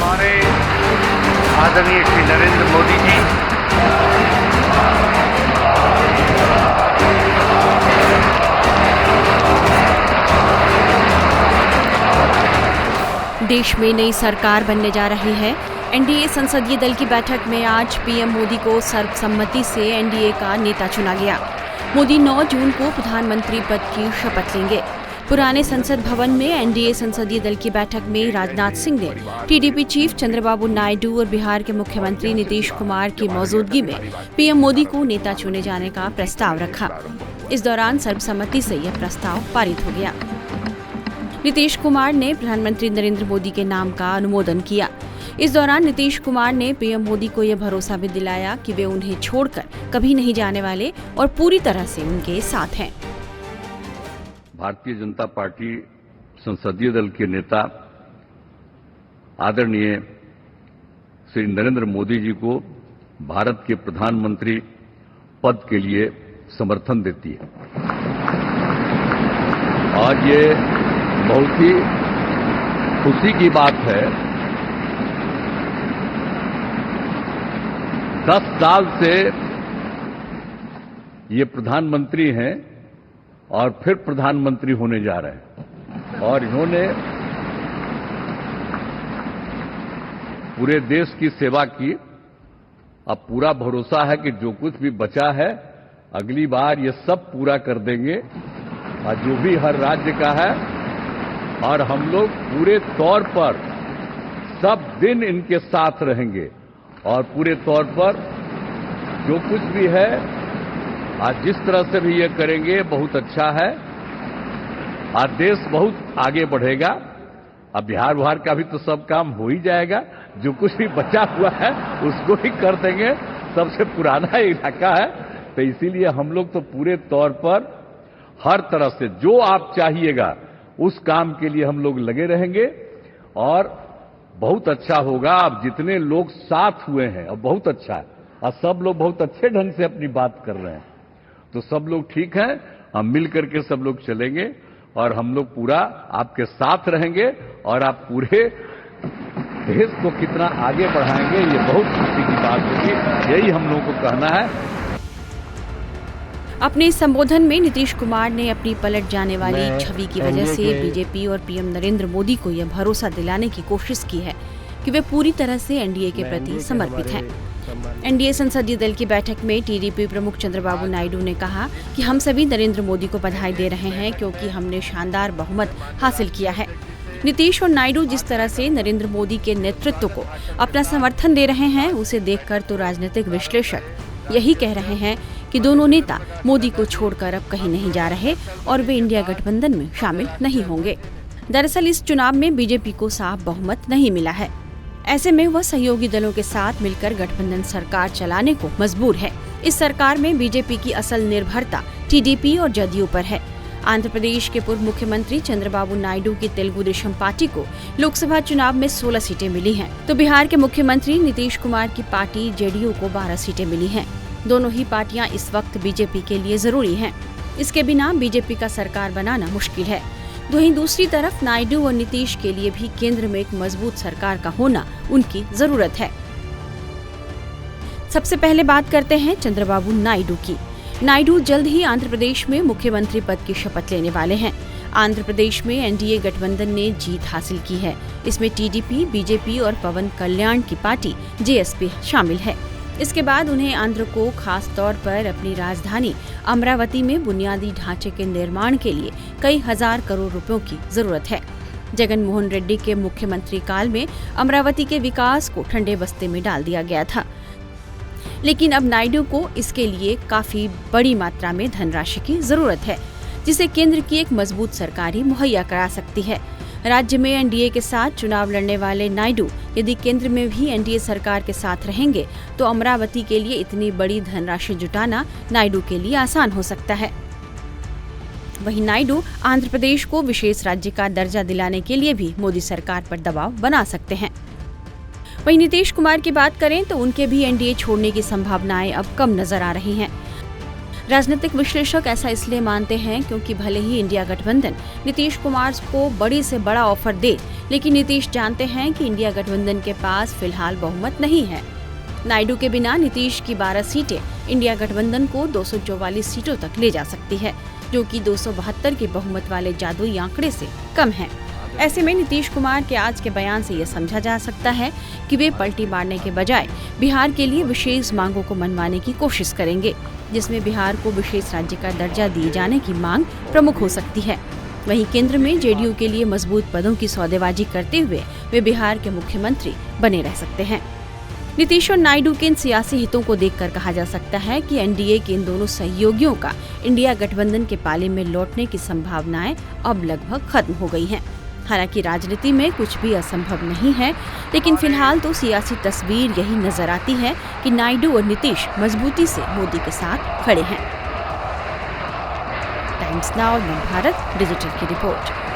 हमारे आदरणीय श्री नरेंद्र मोदी जी देश में नई सरकार बनने जा रही है। एनडीए संसदीय दल की बैठक में आज पीएम मोदी को सर्वसम्मति से एनडीए का नेता चुना गया। मोदी 9 जून को प्रधानमंत्री पद की शपथ लेंगे। पुराने संसद भवन में एनडीए संसदीय दल की बैठक में राजनाथ सिंह ने टीडीपी चीफ चंद्रबाबू नायडू और बिहार के मुख्यमंत्री नीतीश कुमार की मौजूदगी में पीएम मोदी को नेता चुने जाने का प्रस्ताव रखा। इस दौरान सर्वसम्मति से यह प्रस्ताव पारित हो गया। नीतीश कुमार ने प्रधानमंत्री नरेंद्र मोदी के नाम का अनुमोदन किया। इस दौरान नीतीश कुमार ने पीएम मोदी को यह भरोसा भी दिलाया कि वे उन्हें छोड़कर कभी नहीं जाने वाले और पूरी तरह से उनके साथ हैं। भारतीय जनता पार्टी संसदीय दल के नेता आदरणीय श्री नरेंद्र मोदी जी को भारत के प्रधानमंत्री पद के लिए समर्थन देती है और ये बहुत ही खुशी की बात है। 10 साल से ये प्रधानमंत्री हैं और फिर प्रधानमंत्री होने जा रहे हैं और इन्होंने पूरे देश की सेवा की। अब पूरा भरोसा है कि जो कुछ भी बचा है अगली बार ये सब पूरा कर देंगे और जो भी हर राज्य का है, और हम लोग पूरे तौर पर सब दिन इनके साथ रहेंगे और पूरे तौर पर जो कुछ भी है आज जिस तरह से भी ये करेंगे बहुत अच्छा है। आज देश बहुत आगे बढ़ेगा। अब बिहार का भी तो सब काम हो ही जाएगा। जो कुछ भी बचा हुआ है उसको ही कर देंगे। सबसे पुराना इलाका है तो इसीलिए हम लोग तो पूरे तौर पर हर तरह से जो आप चाहिएगा उस काम के लिए हम लोग लगे रहेंगे और बहुत अच्छा होगा। अब जितने लोग साथ हुए हैं अब बहुत अच्छा है और सब लोग बहुत अच्छे ढंग से अपनी बात कर रहे हैं, तो सब लोग ठीक हैं। हम मिल करके सब लोग चलेंगे और हम लोग पूरा आपके साथ रहेंगे और आप पूरे देश को कितना आगे बढ़ाएंगे ये बहुत खुशी की बात होगी। यही हम लोगों को कहना है। अपने संबोधन में नीतीश कुमार ने अपनी पलट जाने वाली छवि की वजह से बीजेपी और पीएम नरेंद्र मोदी को यह भरोसा दिलाने की कोशिश की है कि वे पूरी तरह से एनडीए के प्रति समर्पित हैं। एनडीए संसदीय दल की बैठक में टीडीपी प्रमुख चंद्रबाबू नायडू ने कहा कि हम सभी नरेंद्र मोदी को बधाई दे रहे हैं क्योंकि हमने शानदार बहुमत हासिल किया है। नीतीश और नायडू जिस तरह से नरेंद्र मोदी के नेतृत्व को अपना समर्थन दे रहे हैं उसे देखकर तो राजनीतिक विश्लेषक यही कह रहे हैं कि दोनों नेता मोदी को छोड़कर अब कहीं नहीं जा रहे और वे इंडिया गठबंधन में शामिल नहीं होंगे। दरअसल इस चुनाव में बीजेपी को साफ बहुमत नहीं मिला है। ऐसे में वह सहयोगी दलों के साथ मिलकर गठबंधन सरकार चलाने को मजबूर है। इस सरकार में बीजेपी की असल निर्भरता टीडीपी और जदयू पर है। आंध्र प्रदेश के पूर्व मुख्यमंत्री चंद्रबाबू नायडू की तेलुगु देशम पार्टी को लोकसभा चुनाव में 16 सीटें मिली हैं, तो बिहार के मुख्यमंत्री नीतीश कुमार की पार्टी जेडीयू को 12 सीटें मिली हैं। दोनों ही पार्टियां इस वक्त बीजेपी के लिए जरूरी हैं। इसके बिना बीजेपी का सरकार बनाना मुश्किल है। वहीं दूसरी तरफ नायडू और नीतीश के लिए भी केंद्र में एक मजबूत सरकार का होना उनकी जरूरत है। सबसे पहले बात करते हैं चंद्रबाबू नायडू की। नायडू जल्द ही आंध्र प्रदेश में मुख्यमंत्री पद की शपथ लेने वाले हैं। आंध्र प्रदेश में एनडीए गठबंधन ने जीत हासिल की है। इसमें टीडीपी, बीजेपी और पवन कल्याण की पार्टी जेएसपी शामिल है। इसके बाद उन्हें आंध्र को खास तौर पर अपनी राजधानी अमरावती में बुनियादी ढांचे के निर्माण के लिए कई हजार करोड़ रुपयों की जरूरत है। जगन मोहन रेड्डी के मुख्यमंत्री काल में अमरावती के विकास को ठंडे बस्ते में डाल दिया गया था, लेकिन अब नायडू को इसके लिए काफी बड़ी मात्रा में धनराशि की जरूरत है, जिसे केंद्र की एक मजबूत सरकार ही मुहैया करा सकती है। राज्य में एनडीए के साथ चुनाव लड़ने वाले नायडू यदि केंद्र में भी एनडीए सरकार के साथ रहेंगे तो अमरावती के लिए इतनी बड़ी धनराशि जुटाना नायडू के लिए आसान हो सकता है। वहीं नायडू आंध्र प्रदेश को विशेष राज्य का दर्जा दिलाने के लिए भी मोदी सरकार पर दबाव बना सकते हैं। वहीं नीतीश कुमार की बात करें तो उनके भी एनडीए छोड़ने की संभावनाएं अब कम नजर आ रही हैं। राजनीतिक विश्लेषक ऐसा इसलिए मानते हैं क्योंकि भले ही इंडिया गठबंधन नीतीश कुमार को बड़ी से बड़ा ऑफर दे, लेकिन नीतीश जानते हैं कि इंडिया गठबंधन के पास फिलहाल बहुमत नहीं है। नायडू के बिना नीतीश की 12 सीटें इंडिया गठबंधन को 244 सीटों तक ले जा सकती है, जो कि 272 के बहुमत वाले जादुई आंकड़े से कम है। ऐसे में नीतीश कुमार के आज के बयान से यह समझा जा सकता है कि वे पलटी मारने के बजाय बिहार के लिए विशेष मांगों को मनवाने की कोशिश करेंगे, जिसमें बिहार को विशेष राज्य का दर्जा दिए जाने की मांग प्रमुख हो सकती है। वहीं केंद्र में जेडीयू के लिए मजबूत पदों की सौदेबाजी करते हुए वे बिहार के मुख्यमंत्री बने रह सकते हैं। नीतीश और नायडू के इन सियासी हितों को देखकर कहा जा सकता है कि एनडीए के इन दोनों सहयोगियों का इंडिया गठबंधन के पाले में लौटने की संभावनाएं अब लगभग खत्म हो गई हैं। हालांकि राजनीति में कुछ भी असंभव नहीं है, लेकिन फिलहाल तो सियासी तस्वीर यही नजर आती है कि नायडू और नीतीश मजबूती से मोदी के साथ खड़े हैं। टाइम्स नाउ नव भारत डिजिटल की रिपोर्ट।